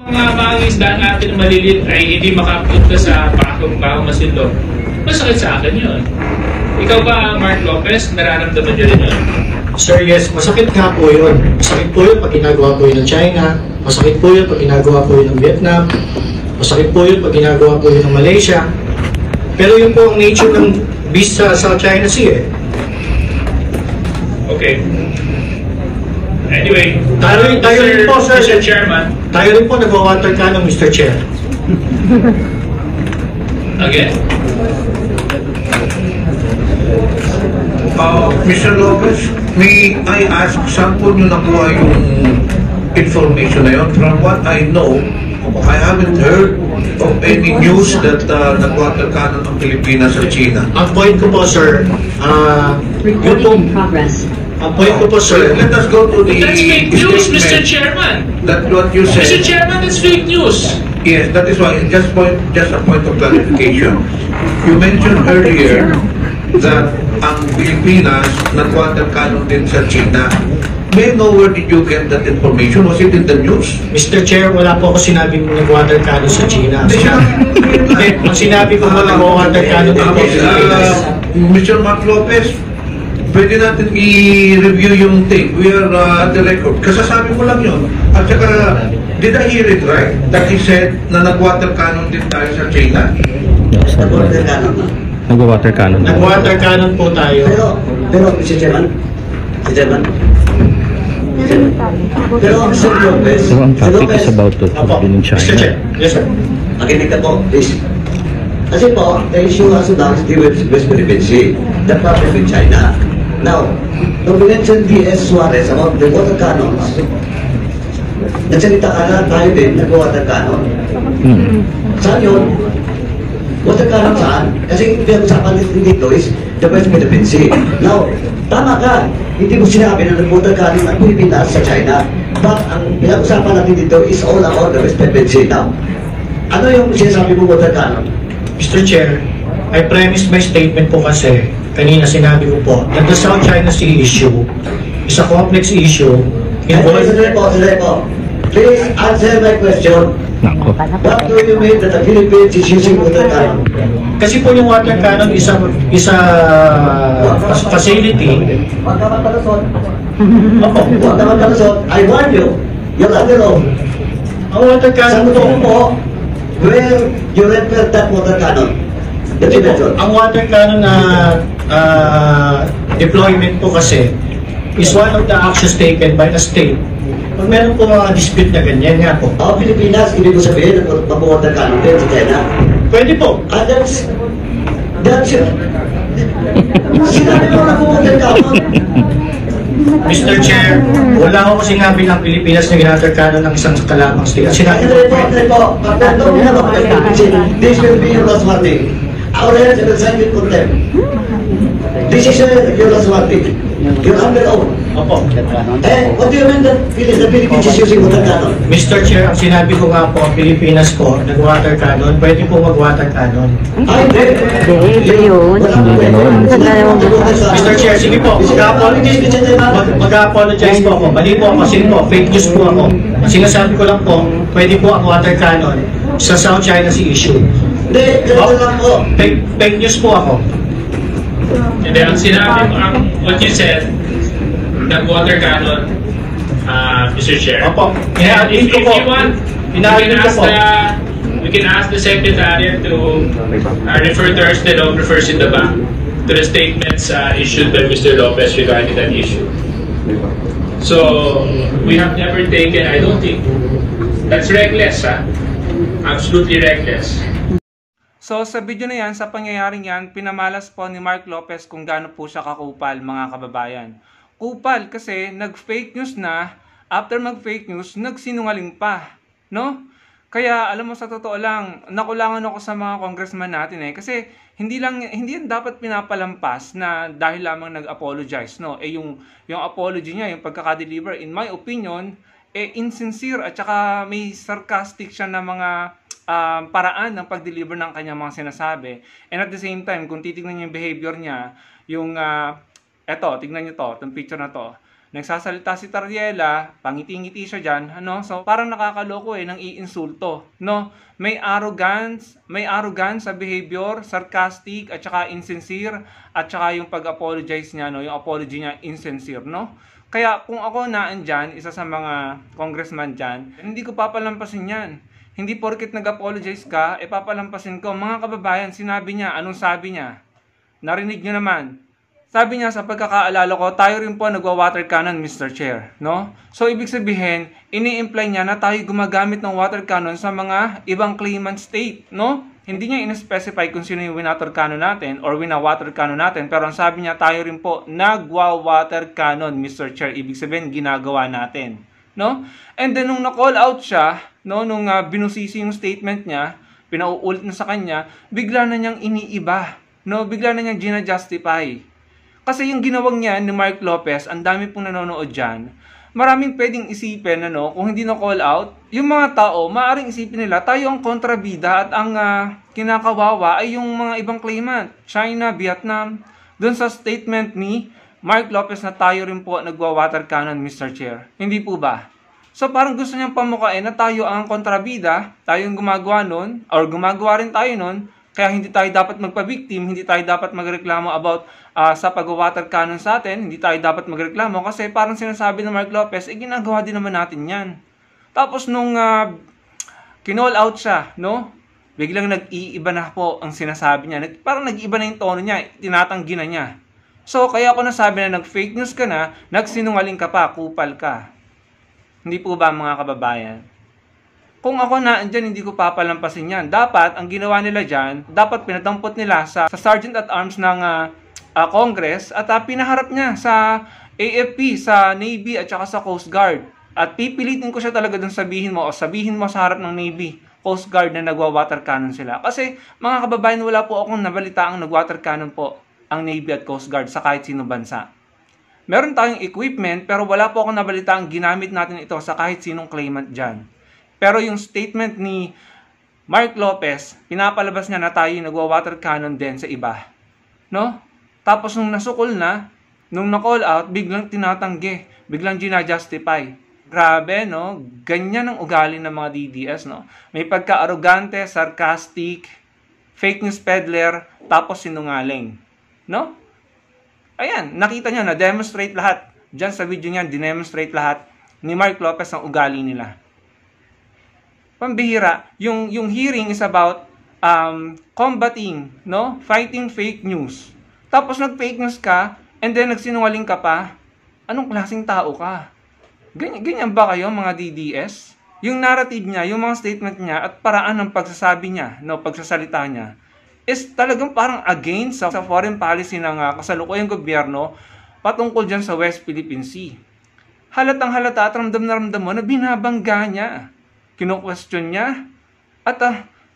Mga mangingisda natin na malilit ay hindi makapunta sa Bakong Masinloc. Masakit sa akin yun. Ikaw ba, Mark Lopez, nararamdaman nyo rin yun? Sir, yes, masakit nga po yun. Masakit po yun pag ginagawa po yun ng China. Masakit po yun pag ginagawa po yun ng Vietnam. Masakit po yun pag ginagawa po yun ng Malaysia. Pero yun po ang nature ng beast sa South China Sea eh. Okay. Anyway, Tayo rin po, sir. Mr. Chairman. Tayo rin po nagwa-water cannon, Mr. Chair. Again? Mr. Lopez, may I ask, saan po nyo nakuha yung information na yun? From what I know, I haven't heard of any news that nag-water cannon ang Pilipinas sa China. Ang point ko po, sir, yun po, ang point ko po, sir, Let us go to the That's fake news, Mr. statement. Chairman. That's what you said. Mr. Chairman, that's fake news. Yes, that is why, just a point of clarification. You mentioned earlier that ang Pilipinas nag-water cannon din sa China. May I know where did you get that information? Was it in the news? Mr. Chair, wala po ako sinabing nag-water cannon sa China. Ang sinabi ko po nag-water cannon din po sa Pilipinas. Mr. Mark Lopez, pwede natin i-review yung tape. We are at the record. Kasasabi mo lang yun. At saka, did I hear it right? That he said na nag-water cannon din tayo sa China? Nag-water cannon na. Nag-water cannon. Nag-water cannon po tayo. Pero, Mr. Chairman, Mr. Chairman, pero Mr. Lopez, So ang Mr. topic Lopez, is about to Apo, happen in Mr. Chair. China. Yes, sir. makinig ka po, please. Kasi po, the issue has to do with West Philippine Sea, the problem with China. Now, nung binention D.S. Suarez about the water cannons, nagsalita ka na tayo din, nag-water cannon. Saan yun? Water cannon saan? Kasi yung pinag-usapan natin dito is the West Philippine Sea. Now, tama ka. Hindi mo sinabi na nag-water cannon ang Pilipinas sa China. But ang pinag-usapan natin dito is all about the West Philippine Sea. Now, ano yung sinasabi mo water cannon? Mr. Chair, I premise my statement po kasi, kanina sinabi ko po, that the South China Sea issue is a complex issue Sandali po. Please answer my question. Nako. What do you mean that the Philippines is using water cannon? Kasi po yung water cannon is a facility. Huwag ka magpalusot. Opo. Huwag ka magpalusot. I warn you. You're under law. Ang water cannon Sagot mo po, where you refer that water cannon? That you mentioned. ang water cannon na deployment po kasi is one of the actions taken by a state. Pag meron po mga dispute na ganyan nga po, Ang Pilipinas, ibig ko sabihin, mag-water cannon din sa China. pwede po. And that's it. Sinabi mo na water cannon. Mr. Chair, wala akong sinabi ng Pilipinas na ginawater cannon ng isang kalamang state. Sinabi ko po, This will be your last warning. Our heads will sign with contempt. This is your last warning. You're under oath. opo. What do you mean that the Philippines is using water cannon? Mr. Chair, ang sinabi ko nga po, ang Pilipinas po, nag-water cannon, pwede po mag-water cannon. Ay, hindi. Hindi, yun. Hindi ganon. Mr. Chair, sige po, mag-apologize po ako. Mali po ako, kasi po, fake news po ako. Ang sinasabi ko lang po, pwede po ang water cannon sa South China Sea issue. Hindi, ganito lang po. Fake news po ako. And then, ang sinabi mo, what you said, nag-water cannon, Mr. Chair. Opo. And if you want, Inaayos ko po. we can ask the Secretariat to refer to our stenographers in the back to the statements issued by Mr. Lopez regarding that issue. So, we have never taken, I don't think, that's reckless, absolutely reckless. So sa video na yan, sa pangyayaring yan, pinamalas po ni Mark Lopez kung gaano po siya kakupal, mga kababayan. Kupal kasi nag-fake news na, after mag-fake news, nagsinungaling pa, no? Kaya alam mo, sa totoo lang, nakulangan ako sa mga congressman natin kasi hindi yan dapat pinapalampas na dahil lamang nag-apologize, no? Yung apology niya, yung pagkaka-deliver, in my opinion, insincere at saka may sarcastic siya na mga paraan ng pag-deliver ng kanyang mga sinasabi. And at the same time, kung titignan niyo yung behavior niya, yung eto, tignan niyo to, itong picture na to. nagsasalita si Tariela, pangiti-ngiti siya dyan, ano? So, parang nakakaloko nang iinsulto, no? May arrogance sa behavior, sarcastic, at saka insincere, at saka yung pag-apologize niya, no? Yung apology niya, insincere, no? Kaya kung ako naandyan, isa sa mga congressman dyan, hindi ko papalampasin yan. Hindi porket nag-apologize ka, papalampasin ko. Mga kababayan, sinabi niya, anong sabi niya? Narinig niyo naman. Sabi niya, sa pagkakaalala ko, tayo rin po nagwa-water cannon, Mr. Chair. No? So, ibig sabihin, ini-imply niya na tayo gumagamit ng water cannon sa mga ibang claimant state. No? Hindi niya in-specify kung sino yung winater cannon natin or wina-water cannon natin. Pero ang sabi niya, tayo rin po nagwa-water cannon, Mr. Chair. Ibig sabihin, ginagawa natin. No? And then, nung na-call out siya, no, nung binusisi yung statement niya, pinauulit na sa kanya, bigla na niyang iniiba. No? Bigla na niyang gina-justify. Kasi yung ginawang niya ni Mark Lopez, ang dami pong nanonood dyan, maraming pwedeng isipin, ano, kung hindi na call out, yung mga tao, maaaring isipin nila, tayo ang kontrabida at ang kinakawawa ay yung mga ibang claimant, China, Vietnam. Doon sa statement ni Mark Lopez na tayo rin po nagwa-water cannon, Mr. Chair. Hindi po ba? So parang gusto niyang pamukain na tayo ang kontrabida, tayo yung gumagawa nun, or gumagawa rin tayo nun, kaya hindi tayo dapat magpa-victim, hindi tayo dapat magreklamo about sa pag-water cannon sa atin, hindi tayo dapat magreklamo kasi parang sinasabi ng Mark Lopez, ginagawa din naman natin yan. Tapos nung kinall out siya, no? Biglang nag-iiba na po ang sinasabi niya. Parang nag-iiba na yung tono niya, tinatanggi na niya. So kaya ako nasabi na nag-fake news ka na, nagsinungaling ka pa, kupal ka. Hindi po ba mga kababayan? Kung ako na andyan, hindi ko papalampasin yan. Dapat, ang ginawa nila dyan, dapat pinadampot nila sa Sergeant at Arms ng Congress at pinaharap niya sa AFP, sa Navy at saka sa Coast Guard. At pipilitin ko siya talaga dun sabihin mo sa harap ng Navy, Coast Guard na nagwa-water cannon sila. Kasi mga kababayan, wala po akong nabalitaang nag-water cannon po ang Navy at Coast Guard sa kahit sino bansa. Meron tayong equipment pero wala po akong nabalitaang ginamit natin ito sa kahit sinong claimant dyan. Pero yung statement ni Mark Lopez, pinapalabas niya na tayo nagwa-water cannon din sa iba. No? Tapos nung nasukol na, nung na-call out, biglang tinatanggi, biglang gina-justify. Grabe, no? Ganyan ang ugali ng mga DDS, no? May pagka-arrogante, sarcastic, fake news peddler, tapos sinungaling. No? Ayan, nakita niyo, na-demonstrate lahat. Diyan sa video niyan, dinemonstrate lahat ni Mark Lopez ang ugali nila. Pambihira, yung hearing is about combating, no? Fighting fake news. Tapos nag-fake news ka, and then nagsinungaling ka pa. Anong klaseng tao ka? Ganyan ba kayo mga DDS? Yung narrative niya, yung mga statement niya, at paraan ng pagsasabi niya, no, pagsasalita niya, is talagang parang against sa foreign policy ng kasalukuyang gobyerno patungkol dyan sa West Philippine Sea. Halatang halata at ramdam na ramdam mo na binabangga niya. Kino-question niya at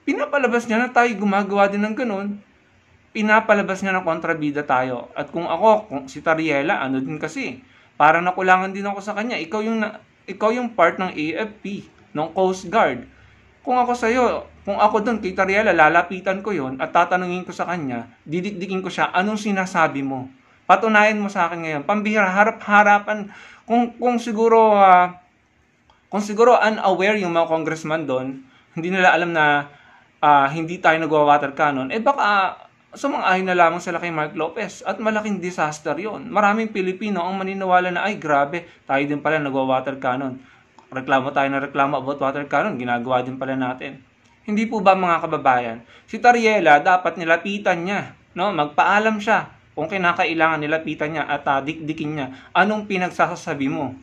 pinapalabas niya na tayo gumagawa din ng ganun. Pinapalabas niya na kontrabida tayo. At kung si Tariela, ano din kasi, parang nakulangan din ako sa kanya. Ikaw yung part ng AFP, ng Coast Guard. Kung ako sa'yo, kung ako doon kay Tariela, lalapitan ko yon at tatanungin ko sa kanya, didikdikin ko siya, anong sinasabi mo? Patunayan mo sa akin ngayon. Pambihira, harap-harapan. Kung siguro unaware yung mga congressman doon, hindi nila alam na hindi tayo nagwa-water cannon, baka sumang-ayon na lamang sila kay Mark Lopez at malaking disaster yon. Maraming Pilipino ang maniniwala na, ay grabe, tayo din pala nagwa-water cannon. Reklamo tayo na reklamo about water cannon, ginagawa din pala natin. Hindi po ba mga kababayan? Si Tariela, dapat nilapitan niya, no? Magpaalam siya kung kinakailangan nilapitan niya at dikdikin niya. Anong pinagsasabi mo?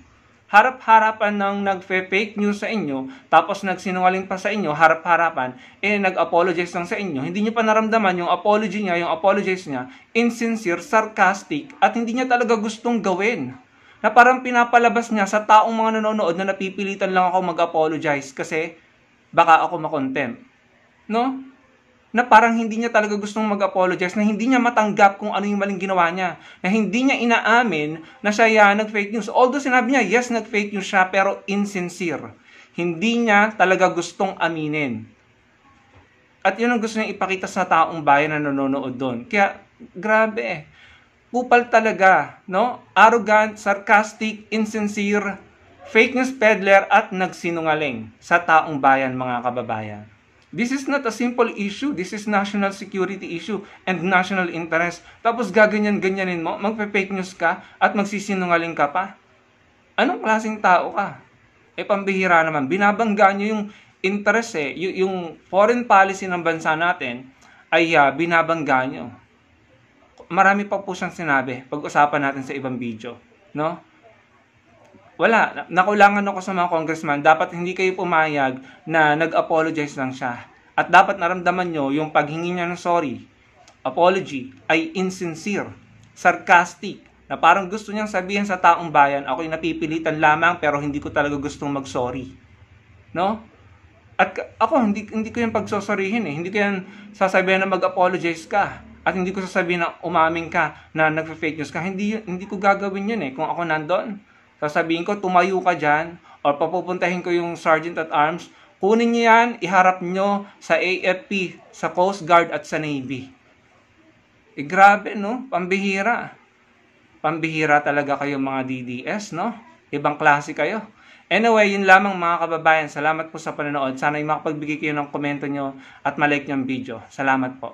Harap-harapan ng nag-fake news sa inyo, tapos nagsinungaling pa sa inyo, harap-harapan, nag-apologize lang sa inyo. Hindi niyo pa naramdaman yung apology niya, yung apologize niya, insincere, sarcastic, at hindi niya talaga gustong gawin. Na parang pinapalabas niya sa taong mga nanonood na napipilitan lang ako mag-apologize kasi baka ako makontempt. No? Na parang hindi niya talaga gustong mag-apologize, na hindi niya matanggap kung ano yung maling ginawa niya, na hindi niya inaamin na siya nag-fake news. Although sinabi niya, yes, nag-fake news siya, pero insincere. Hindi niya talaga gustong aminin. At yun ang gusto niya ipakita sa taong bayan na nanonood doon. Kaya, grabe eh. Kupal talaga, no? Arrogant, sarcastic, insincere, fake news peddler at nagsinungaling sa taong bayan, mga kababayan. This is not a simple issue. This is national security issue and national interest. Tapos gaganyan-ganyanin mo, magpe-fake news ka at magsisinungaling ka pa. Anong klaseng tao ka? Pambihira naman. Binabangga nyo yung interest yung foreign policy ng bansa natin ay binabangga nyo. Marami pa po siyang sinabi. Pag-usapan natin sa ibang video. No? Wala. Nakulangan ako sa mga congressman. Dapat hindi kayo pumayag na nag-apologize lang siya. At dapat naramdaman nyo yung paghingi niya ng sorry, apology, ay insincere, sarcastic, na parang gusto niyang sabihin sa taong bayan, ako'y napipilitan lamang pero hindi ko talaga gustong mag-sorry. No? At ako, hindi ko yung pagsosorihin Hindi ko yan sasabihin na mag-apologize ka. At hindi ko sasabihin na umaming ka na nag-fake news ka. Hindi ko gagawin yun Kung ako nandun, sasabihin ko, tumayo ka dyan, or papupuntahin ko yung Sergeant at Arms, kunin niyo yan, iharap nyo sa AFP, sa Coast Guard at sa Navy. Grabe, no? Pambihira. Pambihira talaga kayo mga DDS, no? Ibang klase kayo. Anyway, yun lamang mga kababayan. Salamat po sa panonood. Sana'y makapagbigay kayo ng komento nyo at malike nyo ang video. Salamat po.